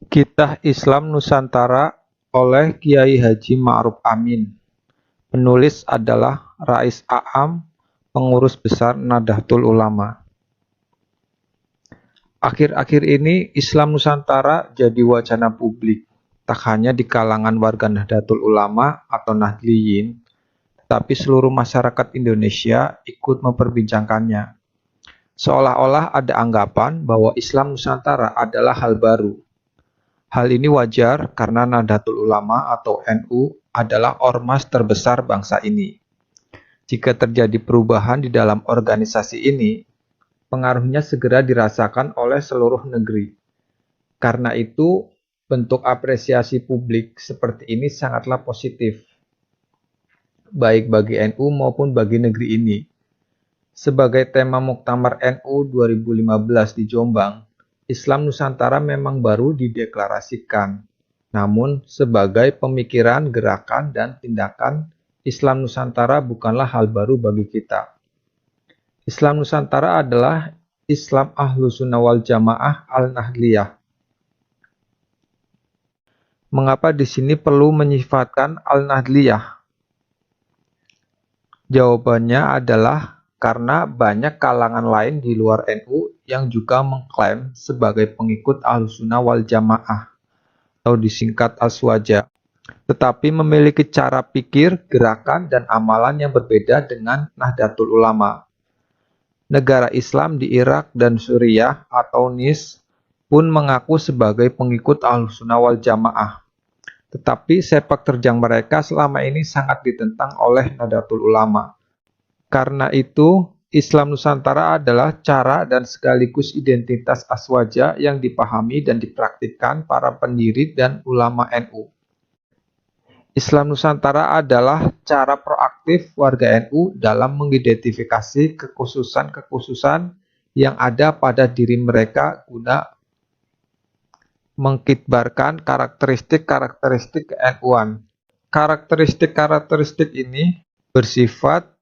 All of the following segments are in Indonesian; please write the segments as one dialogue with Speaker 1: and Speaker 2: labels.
Speaker 1: Kitab Islam Nusantara oleh Kiai Haji Ma'ruf Amin. Penulis adalah Rais Aam, Pengurus Besar Nahdlatul Ulama. Akhir-akhir ini Islam Nusantara jadi wacana publik, tak hanya di kalangan warga Nahdlatul Ulama atau Nahdliyin, tetapi seluruh masyarakat Indonesia ikut memperbincangkannya. Seolah-olah ada anggapan bahwa Islam Nusantara adalah hal baru. Hal ini wajar karena Nahdlatul Ulama atau NU adalah ormas terbesar bangsa ini. Jika terjadi perubahan di dalam organisasi ini, pengaruhnya segera dirasakan oleh seluruh negeri. Karena itu, bentuk apresiasi publik seperti ini sangatlah positif, baik bagi NU maupun bagi negeri ini. Sebagai tema Muktamar NU 2015 di Jombang, Islam Nusantara memang baru dideklarasikan. Namun, sebagai pemikiran, gerakan, dan tindakan, Islam Nusantara bukanlah hal baru bagi kita. Islam Nusantara adalah Islam Ahlussunnah wal Jamaah Al-Nahdliyah. Mengapa di sini perlu menyifatkan Al-Nahdliyah? Jawabannya adalah karena banyak kalangan lain di luar NU yang juga mengklaim sebagai pengikut Ahlussunnah wal Jamaah atau disingkat Aswaja, tetapi memiliki cara pikir, gerakan, dan amalan yang berbeda dengan Nahdlatul Ulama. Negara Islam di Irak dan Suriah atau NIS pun mengaku sebagai pengikut Ahlussunnah wal Jamaah. Tetapi sepak terjang mereka selama ini sangat ditentang oleh Nahdlatul Ulama. Karena itu, Islam Nusantara adalah cara dan sekaligus identitas Aswaja yang dipahami dan dipraktikkan para pendiri dan ulama NU. Islam Nusantara adalah cara proaktif warga NU dalam mengidentifikasi kekhususan-kekhususan yang ada pada diri mereka guna mengkibarkan karakteristik-karakteristik ke-NU-an. Karakteristik-karakteristik ini bersifat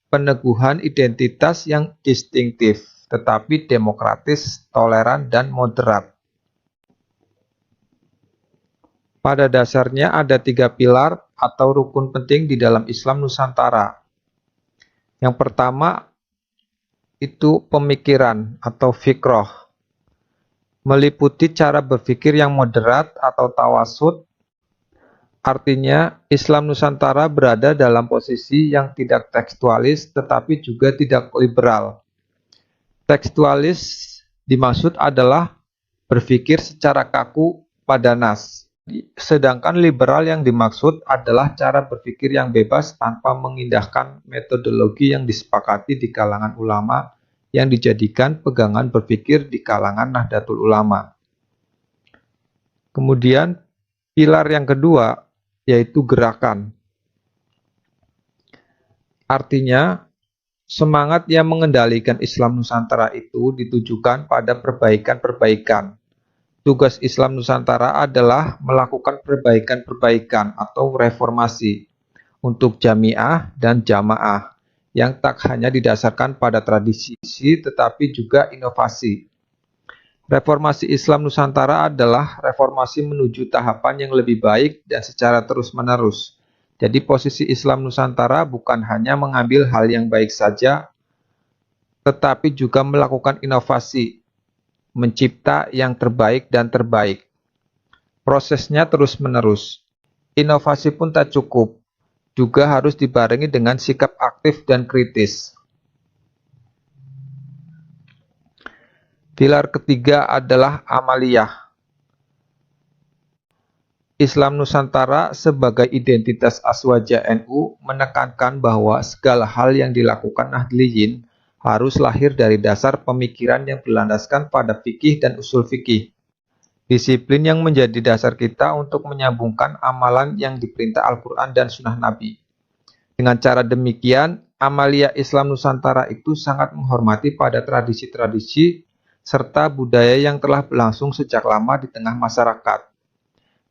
Speaker 1: peneguhan identitas yang distinktif, tetapi demokratis, toleran, dan moderat. Pada dasarnya ada 3 pilar atau rukun penting di dalam Islam Nusantara. Yang pertama itu pemikiran atau fikroh, meliputi cara berpikir yang moderat atau tawasud. Artinya, Islam Nusantara berada dalam posisi yang tidak tekstualis tetapi juga tidak liberal. Tekstualis dimaksud adalah berpikir secara kaku pada nas. Sedangkan liberal yang dimaksud adalah cara berpikir yang bebas tanpa mengindahkan metodologi yang disepakati di kalangan ulama yang dijadikan pegangan berpikir di kalangan Nahdlatul Ulama. Kemudian, pilar yang kedua yaitu gerakan. Artinya, semangat yang mengendalikan Islam Nusantara itu ditujukan pada perbaikan-perbaikan. Tugas Islam Nusantara adalah melakukan perbaikan-perbaikan atau reformasi untuk jamiah dan jamaah yang tak hanya didasarkan pada tradisi tetapi juga inovasi. Reformasi Islam Nusantara adalah reformasi menuju tahapan yang lebih baik dan secara terus-menerus. Jadi posisi Islam Nusantara bukan hanya mengambil hal yang baik saja, tetapi juga melakukan inovasi, mencipta yang terbaik dan terbaik. Prosesnya terus-menerus. Inovasi pun tak cukup, juga harus dibarengi dengan sikap aktif dan kritis. Pilar ketiga adalah amaliyah. Islam Nusantara sebagai identitas Aswaja NU menekankan bahwa segala hal yang dilakukan Nahdliyin harus lahir dari dasar pemikiran yang berlandaskan pada fikih dan usul fikih. Disiplin yang menjadi dasar kita untuk menyambungkan amalan yang diperintah Al-Quran dan Sunnah Nabi. Dengan cara demikian, amaliyah Islam Nusantara itu sangat menghormati pada tradisi-tradisi serta budaya yang telah berlangsung sejak lama di tengah masyarakat.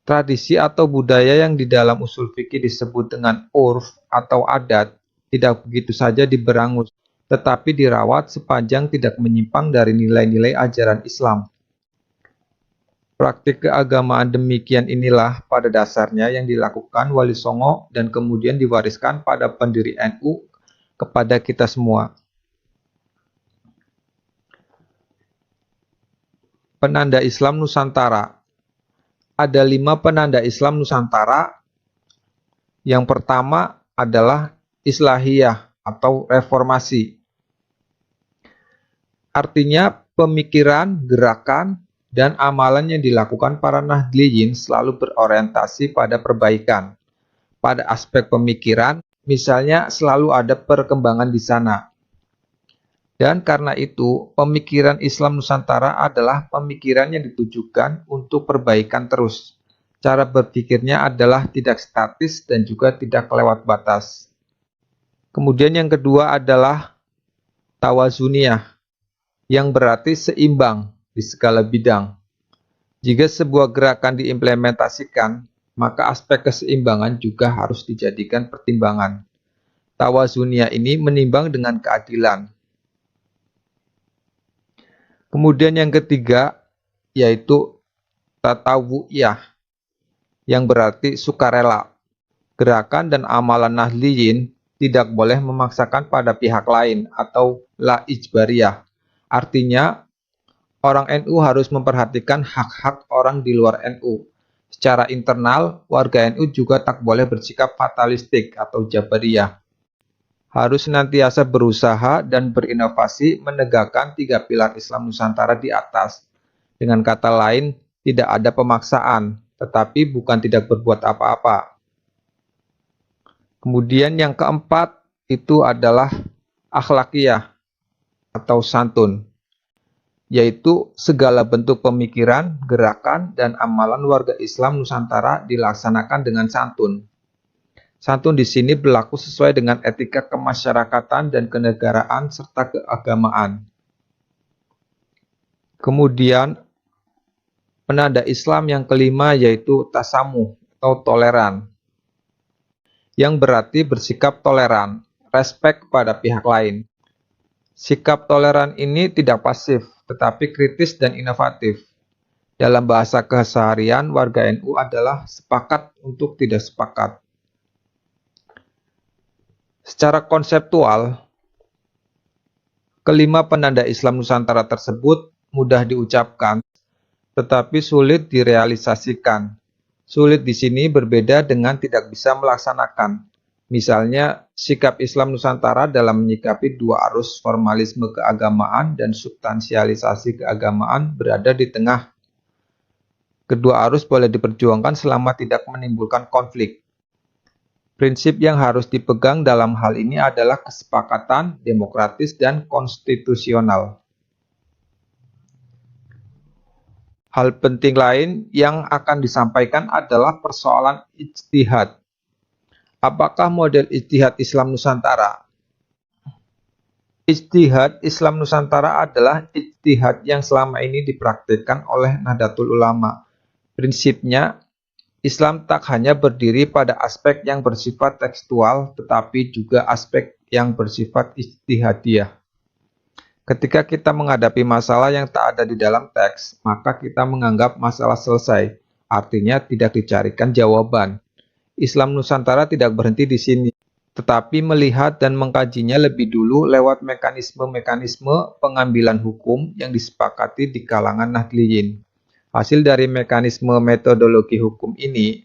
Speaker 1: Tradisi atau budaya yang di dalam usul fikih disebut dengan urf atau adat tidak begitu saja diberangus, tetapi dirawat sepanjang tidak menyimpang dari nilai-nilai ajaran Islam. Praktik keagamaan demikian inilah pada dasarnya yang dilakukan Wali Songo dan kemudian diwariskan pada pendiri NU kepada kita semua. Penanda Islam Nusantara. Ada 5 penanda Islam Nusantara. Yang pertama adalah Islahiyah atau reformasi. Artinya pemikiran, gerakan, dan amalan yang dilakukan para Nahdliyin selalu berorientasi pada perbaikan. Pada aspek pemikiran, misalnya selalu ada perkembangan di sana. Dan karena itu, pemikiran Islam Nusantara adalah pemikiran yang ditujukan untuk perbaikan terus. Cara berpikirnya adalah tidak statis dan juga tidak kelewat batas. Kemudian yang kedua adalah Tawazuniyah, yang berarti seimbang di segala bidang. Jika sebuah gerakan diimplementasikan, maka aspek keseimbangan juga harus dijadikan pertimbangan. Tawazuniyah ini menimbang dengan keadilan. Kemudian yang ketiga yaitu Tatawu'iyah, yang berarti sukarela. Gerakan dan amalan Nahdliyin tidak boleh memaksakan pada pihak lain atau la ijbariyah. Artinya, orang NU harus memperhatikan hak-hak orang di luar NU. Secara internal, warga NU juga tak boleh bersikap fatalistik atau jabariyah. Harus senantiasa berusaha dan berinovasi menegakkan 3 pilar Islam Nusantara di atas. Dengan kata lain, tidak ada pemaksaan, tetapi bukan tidak berbuat apa-apa. Kemudian yang keempat itu adalah akhlakiyah atau santun, yaitu segala bentuk pemikiran, gerakan, dan amalan warga Islam Nusantara dilaksanakan dengan santun. Santun di sini berlaku sesuai dengan etika kemasyarakatan dan kenegaraan serta keagamaan. Kemudian, penanda Islam yang kelima yaitu tasamuh atau toleran, yang berarti bersikap toleran, respek kepada pihak lain. Sikap toleran ini tidak pasif, tetapi kritis dan inovatif. Dalam bahasa keseharian, warga NU adalah sepakat untuk tidak sepakat. Secara konseptual, kelima penanda Islam Nusantara tersebut mudah diucapkan, tetapi sulit direalisasikan. Sulit di sini berbeda dengan tidak bisa melaksanakan. Misalnya, sikap Islam Nusantara dalam menyikapi 2 arus formalisme keagamaan dan substansialisasi keagamaan berada di tengah. Kedua arus boleh diperjuangkan selama tidak menimbulkan konflik. Prinsip yang harus dipegang dalam hal ini adalah kesepakatan, demokratis, dan konstitusional. Hal penting lain yang akan disampaikan adalah persoalan ijtihad. Apakah model ijtihad Islam Nusantara? Ijtihad Islam Nusantara adalah ijtihad yang selama ini dipraktikkan oleh Nahdlatul Ulama. Prinsipnya, Islam tak hanya berdiri pada aspek yang bersifat tekstual, tetapi juga aspek yang bersifat ijtihadiyah. Ketika kita menghadapi masalah yang tak ada di dalam teks, maka kita menganggap masalah selesai, artinya tidak dicarikan jawaban. Islam Nusantara tidak berhenti di sini, tetapi melihat dan mengkajinya lebih dulu lewat mekanisme-mekanisme pengambilan hukum yang disepakati di kalangan Nahdliyin. Hasil dari mekanisme metodologi hukum ini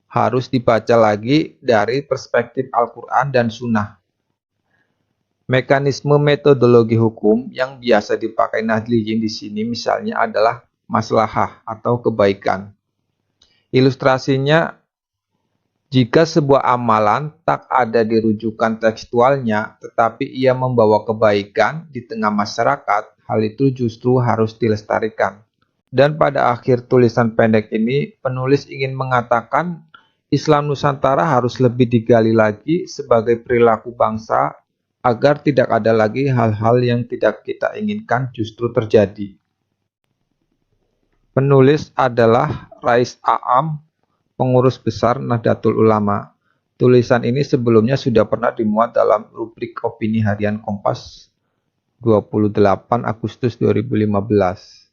Speaker 1: harus dibaca lagi dari perspektif Al-Quran dan Sunnah. Mekanisme metodologi hukum yang biasa dipakai Nahdliyin di sini misalnya adalah maslahah atau kebaikan. Ilustrasinya, jika sebuah amalan tak ada di rujukan tekstualnya, tetapi ia membawa kebaikan di tengah masyarakat, hal itu justru harus dilestarikan. Dan pada akhir tulisan pendek ini, penulis ingin mengatakan Islam Nusantara harus lebih digali lagi sebagai perilaku bangsa agar tidak ada lagi hal-hal yang tidak kita inginkan justru terjadi. Penulis adalah Rais Aam, pengurus besar Nahdlatul Ulama. Tulisan ini sebelumnya sudah pernah dimuat dalam rubrik Opini Harian Kompas 28 Agustus 2015.